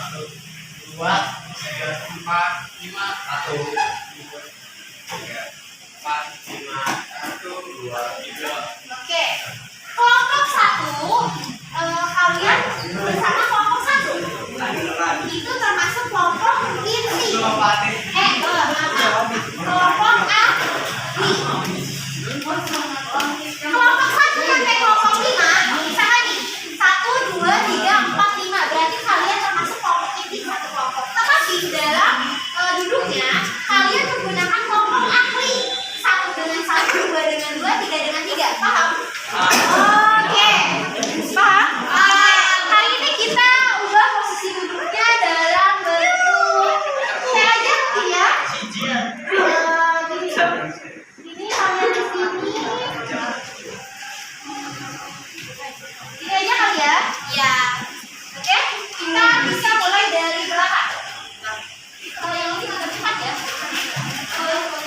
1, 2, 3, 4, 5, 1, 2, 3, 4, 5, 1, 2, 3. Oke, kelompok 1, kalian bersama kelompok 1 itu termasuk kelompok inti. Kelompok A. Kelompok 1 sampai kelompok 5, misalnya nih 1, 2, 3, 4, 5, berarti kalian termasuk kelompok inti satu kelompok. Tetapi dalam duduknya kalian menggunakan kelompok akli, 1 dengan 1, 2 dengan 2, 3 dengan 3. Paham? Oke, paham? Kali ini kita ubah posisi duduknya dalam bentuk saya aja ya. Ini kalian di sini. Ini aja kali ya? Ya. Oke, kita bisa mulai dari belakang. Kalau yang ini agak cepat ya. Kalau yang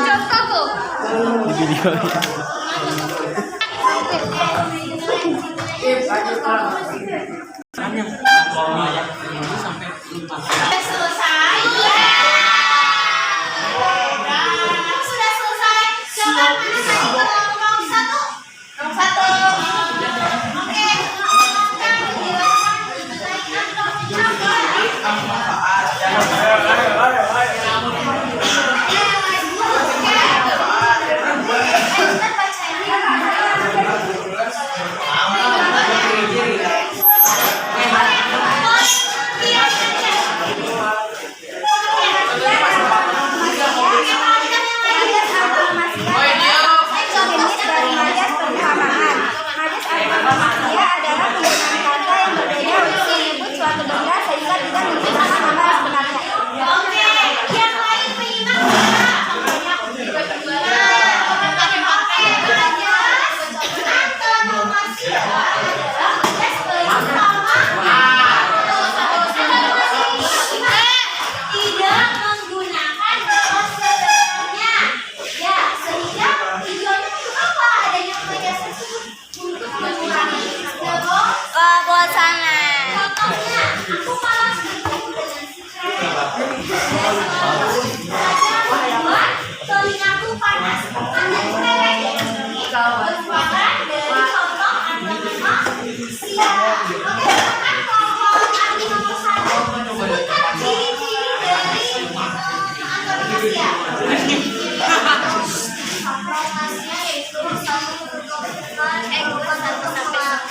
Contoh tuh. Sudah selesai. Sudah selesai. Coba mana tadi nomor satu? Nomor satu. Oke.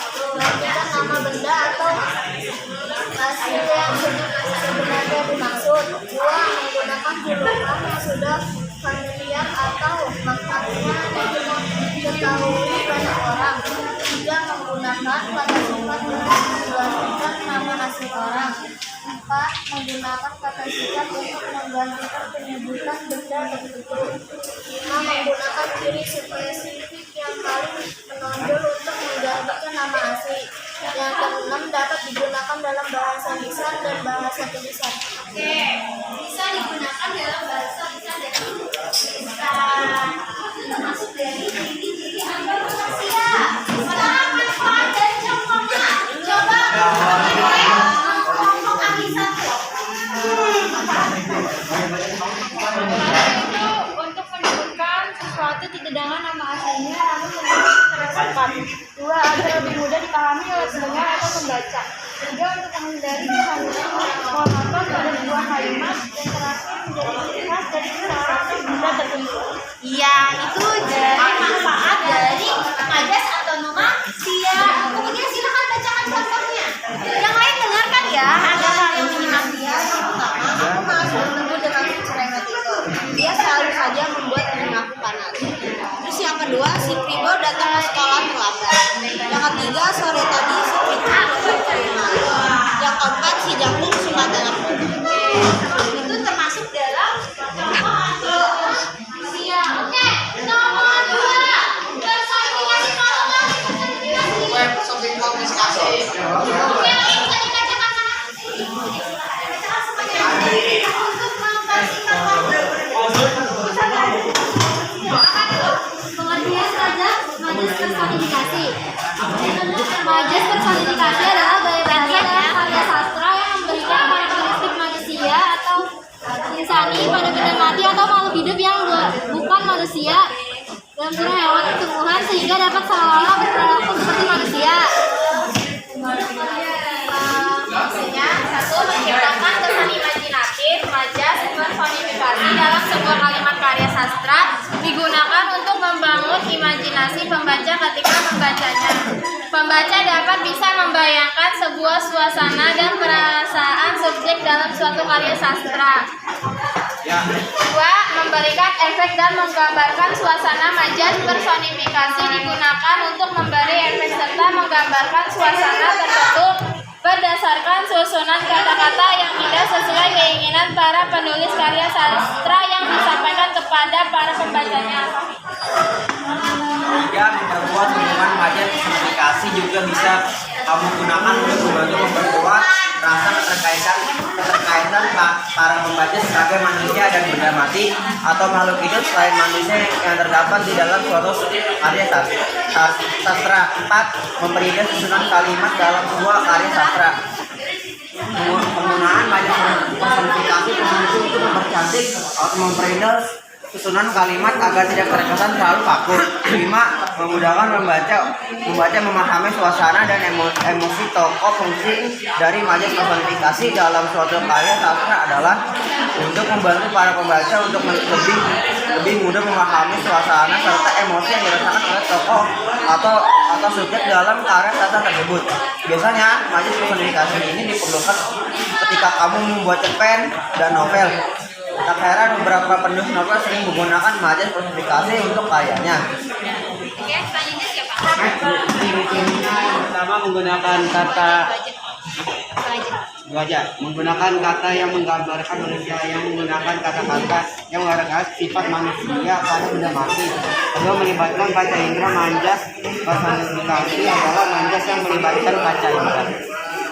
Kamu jelaskan nama benda atau hasil yang sebenarnya dimaksud. 2. Menggunakan huruf yang sudah familiar atau maknanya diketahui banyak orang. 3. Menggunakan kata sifat untuk menggantikan nama asli orang. 4. Menggunakan kata sifat untuk menggantikan penyebutan benda tertentu. 5. Menggunakan ciri spesifik yang paling menonjol untuk menggantikan nama asli. Yang keenam, dapat digunakan dalam bahasa lisan dan bahasa tulisan. Oke, bisa digunakan dalam bahasa lisan dan tulisan. Termasuk dari ciri-ciri antar manusia. Sekarang manfaat dari contohnya. Coba kelompok ahli satu. Itu untuk menyebutkan sesuatu tidak dengan nama aslinya namun menjadi tersesat. 2. Agar lebih mudah dipahami oleh pendengar atau pembaca. 3. Untuk menghindari kehadiran monoton pada sebuah kalimat. Dan terakhir menjadi ciri khas dari seseorang atau benda tertentu. Iya, itu dari manfaat dari majas atau nomasia. Kemudian silakan bacakan contohnya. Yang lain dengarkan ya. Ada hal yang menyenangkan. Pertama, aku malas bertemu dengan si cerewet itu. Dia selalu saja membuat aku panas. Terus yang kedua, si Pribo datang ke sekolah terlambat. Yang ketiga, sore tadi si Pribo mencari malu. Yang keempat, si Jangkung suka dalam itu termasuk dalam contoh atau manusia. Oke, nomor 2. Personifikasi kalau lagi personifikasi. Personifikasi. Oke, bisa dibacakan mana? Bacakan semuanya. Untuk mempersingkat pengertian saja majas personifikasi. Majas personifikasi adalah gaya bahasa dalam karya sastra yang memberikan karakteristik manusia atau insani pada benda mati atau makhluk hidup yang bukan manusia dalam kurung hewan atau tumbuhan sehingga dapat seolah-olah berperilaku seperti manusia. Maksudnya, 1. Menciptakan kesan imajinatif. Majas personifikasi dalam sebuah kalimat karya sastra digunakan untuk membangun imajinasi pembaca ketika membacanya. Pembaca dapat bisa membayangkan sebuah suasana dan perasaan subjek dalam suatu karya sastra. 2. Memberikan efek dan menggambarkan suasana. Majas personifikasi digunakan untuk memberi efek serta menggambarkan suasana tertentu berdasarkan susunan kata-kata yang tidak sesuai keinginan para penulis karya sastra yang disampaikan kepada para pembacanya. 3. Memperkuat hubungan majas personifikasi juga bisa kamu gunakan untuk membantu memperkuat rasa keterkaitan para pembaca sebagai manusia dan benda mati atau makhluk hidup selain manusia yang terdapat di dalam suatu karya sastra. 4. Memperindah susunan kalimat dalam sebuah karya sastra. Penggunaan banyak personifikasi penunjuk untuk mempercantik atau memperindah susunan kalimat agar tidak terkesan terlalu kaku. 5. Memudahkan membaca memahami suasana dan emosi tokoh. Fungsi dari majas personifikasi dalam suatu karya sastra adalah untuk membantu para pembaca untuk lebih mudah memahami suasana serta emosi yang dirasakan oleh tokoh atau subjek dalam karya sastra tersebut. Biasanya majas personifikasi ini diperlukan ketika kamu membuat cerpen dan novel. Tak heran beberapa penulis novel sering menggunakan majas personifikasi untuk karyanya. Oke, selanjutnya siapa? Ciri-cirinya pertama menggunakan kata menggunakan kata yang menggambarkan manusia, yang menggunakan kata-kata yang menggambarkan sifat manusia pada benda mati. Kedua, melibatkan kaca indera. Majas personifikasi adalah majas yang melibatkan kaca indera.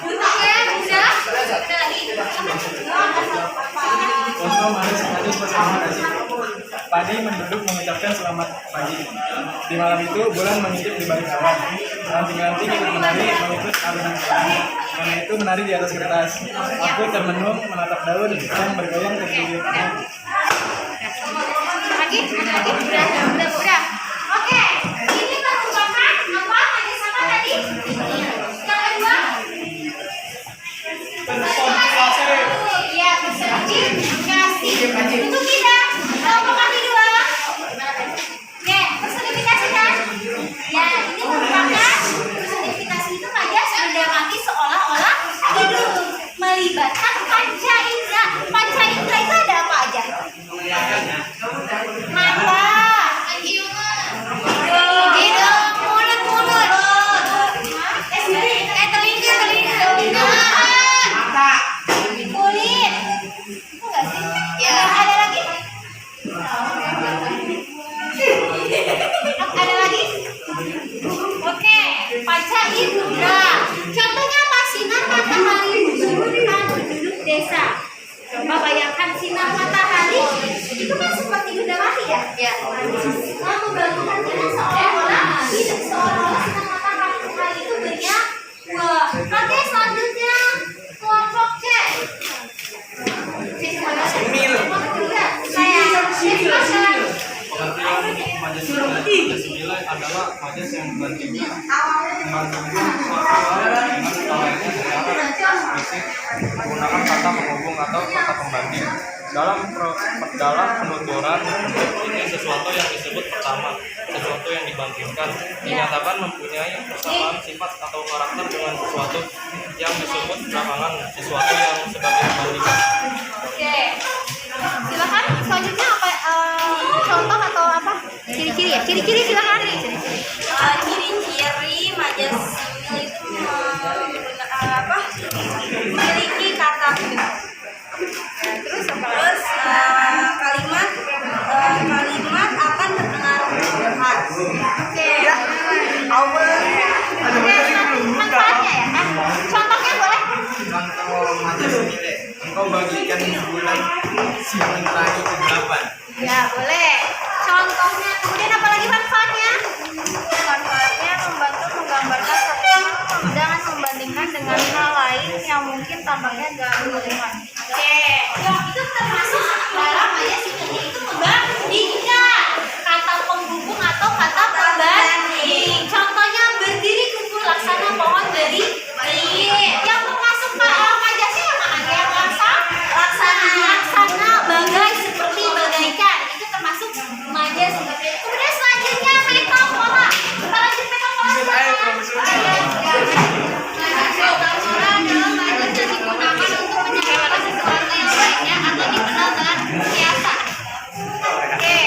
Oke, udah lagi. Contoh manis personifikasi. Padi menduduk mengucapkan selamat pagi. Di malam itu bulan mengintip di balik awan. Ranting-ranting ikut menari mengikut alunan pelangi. Nona itu menari di atas kertas. Aku termenung menatap daun yang bergoyang tergeliat. Lagi, udah. Oke, ini merupakan apa? Majas apa tadi? Yang kedua? Iya, personifikasi. Untuk kita, kelompok kedua. Oke, personifikasi kan? Ya, ini merupakan personifikasi itu majas benda mati seolah-olah hidup, melibatkan panca indera. Panca indera itu ada apa aja? Mata, hidung, mulut, telinga, kulit. Itu nggak sih? Ya. Ada lagi? Ada lagi? Oke, panca indera. Contohnya apa? Sinar matahari menyurutkan penduduk desa. Coba bayangkan sinar matahari itu kan seperti benda mati ya? Ya. Nah, membantukan kita seolah-olah sinar matahari itu bernyawa. Oke, selanjutnya kelompok C. Sembilan adalah majas yang membandingkan menggunakan kata penghubung atau kata pembanding. Dalam penuturan ini sesuatu yang disebut pertama, sesuatu yang dibandingkan, dinyatakan mempunyai persamaan sifat atau karakter dengan sesuatu yang disebut belakangan, sesuatu yang sebagai pembandingan. Oke, silakan selanjutnya apa contoh atau apa ciri-ciri ya? Ciri-ciri silakan. Ciri-ciri majas simil itu memiliki kata bentuk. Terus kalimat akan terdengar khas. Oke. Manfaatnya ya? Contohnya boleh? Contoh majas milik. Engkau bagikan bulan siang menerangi kegelapan. Ya, boleh. Contohnya, kemudian apa lagi manfaatnya? Manfaatnya membantu menggambarkan sesuatu dengan membandingkan dengan hal lain yang mungkin tampaknya gak. Oke, itu termasuk dalam majas simil itu membandingkan kata penghubung atau kata pembanding. Contohnya berdiri kumpul laksana pohon beri. Yang termasuk majasnya yang mana? Yang laksana bagai seperti bagaikan. Itu termasuk majas. Kemudian selanjutnya metafora. Kita lanjut metafora. Metafora adalah majas yang digunakan untuk menyampaikan sesuatu yang lainnya atau dikenal dengan kiasan. Oke,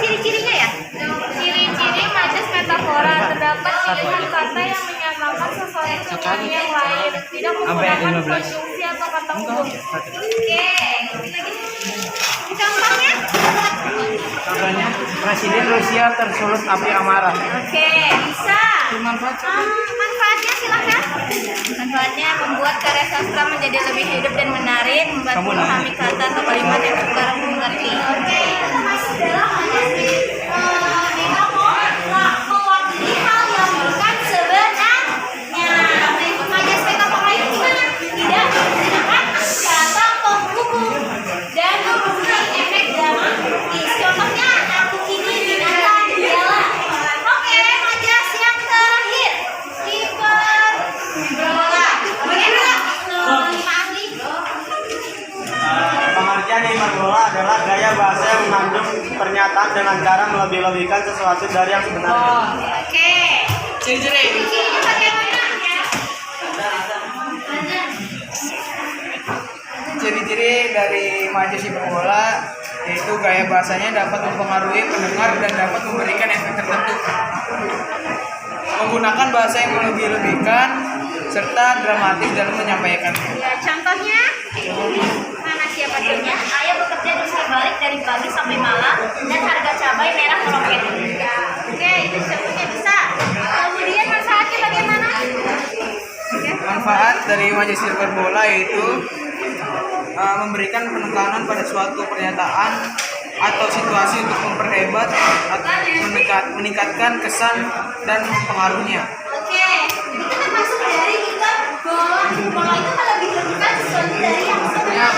ciri-cirinya ya? Ciri-ciri majas metafora terdapat pilihan kata yang menyamakan sesuatu dengan yang lain, tidak menggunakan konjungsi atau kata hubung. Oke, contohnya? Contohnya, Presiden Rusia tersulut api amarah. Oke, bisa. Manfaatnya manfaatnya silakan. Manfaatnya membuat karya sastra menjadi lebih hidup dan menarik, membantu memahami kata atau kalimat yang sukar mengerti. Oke, itu termasuk dalam mewakili hal yang bukan sebenarnya. Majas metafor itu gimana? Tidak menggunakan kata penghubung dan mempunyai efek dramatis. Contohnya, aku kini binatang bela. Oke, majas yang terakhir. Hiperbola. Bagaimana? Lima ahli. Pengertian hiperbola adalah gaya bahasa yang mengandung pernyataan dengan cara melebih-lebihkan sesuatu dari yang sebenarnya. Oke. Ciri-cirinya bagaimana ya? Ciri-ciri dari majas hiperbola yaitu gaya bahasanya dapat mempengaruhi pendengar dan dapat memberikan efek tertentu. Menggunakan bahasa yang melebih-lebihkan serta dramatis dalam menyampaikannya. Ya, contohnya mana siapa contohnya? Ayah bekerja di balik dari pagi sampai malam dan harga cabai merah meroket. Oke, itu contohnya bisa. Kemudian manfaatnya bagaimana? Manfaat dari majas hiperbola yaitu memberikan penekanan pada suatu pernyataan atau situasi untuk memperhebat atau meningkatkan kesan dan pengaruhnya. Oke, itu termasuk dari kita bola itu kan lebih lebihkan sesuatu dari yang sebenarnya.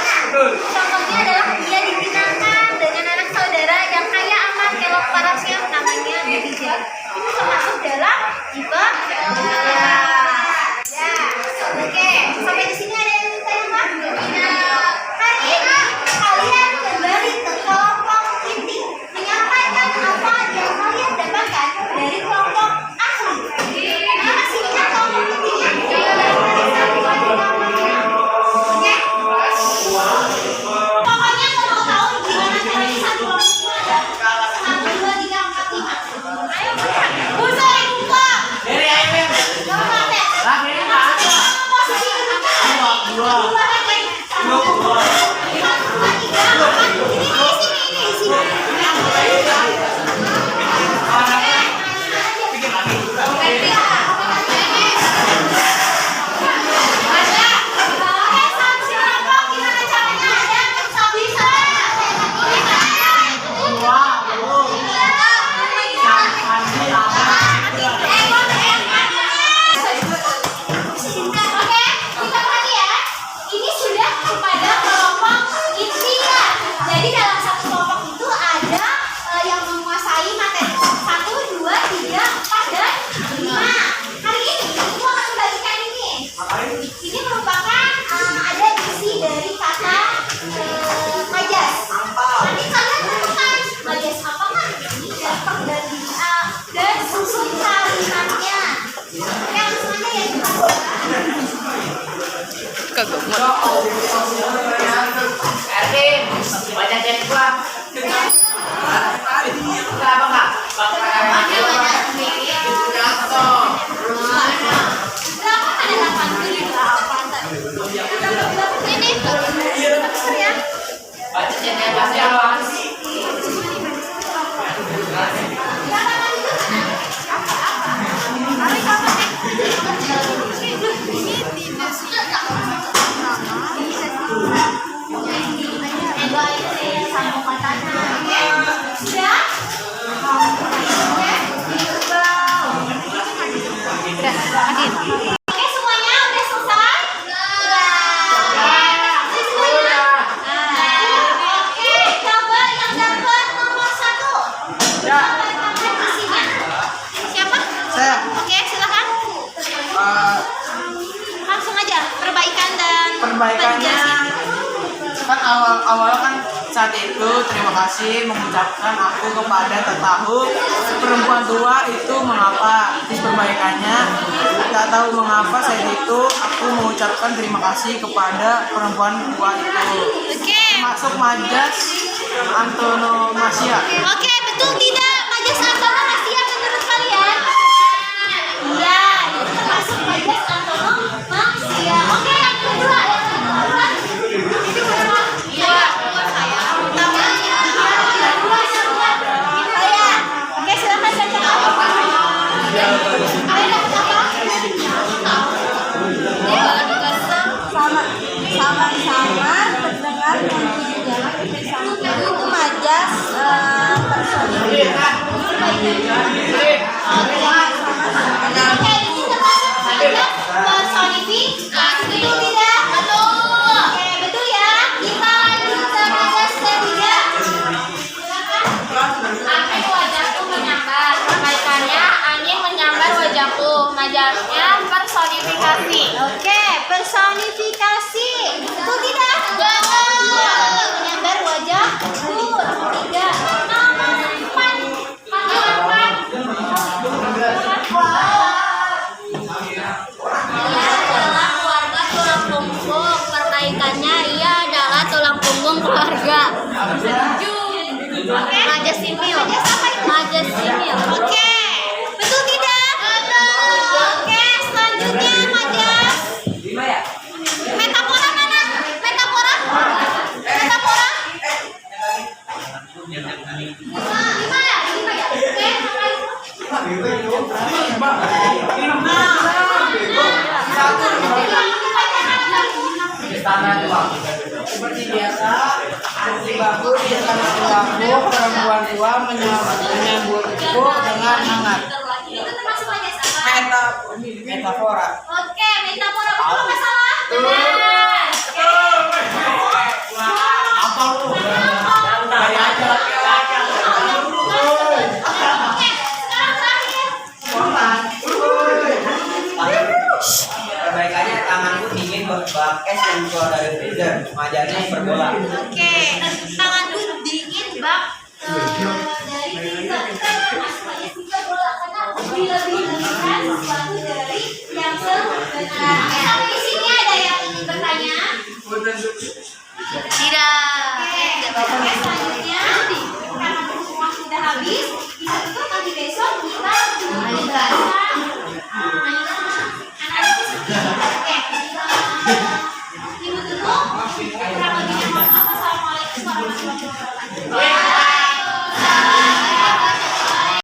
Contohnya adalah dia dipinangkan dengan anak saudara yang kaya aman kelok parasnya namanya Bijak. Itu termasuk dalam juga ya. Oke, sampai di sini ada yang minta yang Pak? Hari ini kalian kembali ke kelompok inti menyampaikan apa yang kalian dapatkan dari kelompok ahli. Masih ingat kelompok intinya? Oke. Pokoknya kalau mau tahu gimana caranya satu kelompok itu ada 1, 2, 3, 4, 5. Ayo buka. Buka, buka. Dari ayam. Coba tes. Posisi kedua. Dua. Ini merupakan ada isi dari kata majas. Nanti kalian tentukan majas apa kan? Dapat dan susun kalimatnya. Oke, langsung aja ya kita. Erwin, banyak yang gua. Kenapa enggak? Berapa ada 8? Ini besar ya. Baca yang pasti apa? Oke, semuanya udah selesai? Semuanya? Oke, coba yang dapat nomor 1. Siapa? Saya Oke, silakan. Langsung aja perbaikan dan perbaikannya penjelasan. kan awal kan saat itu terima kasih mengucapkan aku kepada tetahu perempuan tua itu mengapa. Terus perbaikannya tak tahu mengapa saat itu aku mengucapkan terima kasih kepada perempuan tua itu. Oke. Masuk majas antonomasia. Oke, betul tidak? Majas antonomasia menurut kalian? Iya, itu termasuk majas antonomasia. Oke, yang kedua. Iya, saya. Oke, silakan baca. Ada apa? majas personifikasi. Oke, ini termasuk majas personifikasi. Betul tidak? Betul. Oke, betul ya. Kita lanjut ke majas ketiga. Angin wajahku menyambar. Perbaikannya angin menyambar wajahku. Majasnya personifikasi. Oke, personifikasi. Betul tidak? Betul. Menyambar wajahku. Nomor 3. Nomor 4. Nomor 4. Ia adalah keluarga tulang punggung. Perbaikannya ia adalah tulang punggung keluarga. Oke. Majas simil. Majas apa itu? Majas simil. Oke. Betul tidak? Betul. Oke, selanjutnya majas. Metafora mana? Metafora? Metafora? 5 ya? 5 ya? Oke. Seperti biasa, di baku di tanah tuaku, perempuan tua menyambutku dengan hangat. Itu termasuk majas apa? Metafora. Oke, metafora betul nggak salah? Benar. Apa lu? Kayak aja laki-laki. Oke, sekarang terakhir. Perbaikannya tanganku dingin bak es yang keluar dari freezer. Majanya hiperbola. Oke, tanganku dingin bak dari freezer. Kita termasuk majas juga bola karena dilebih-lebihkan sesuatu dari yang sebenarnya. Sampai di sini ada yang ingin bertanya? Tidak. Oke, selanjutnya karena waktu sudah habis, bisa tutup nanti besok kita lanjutkan.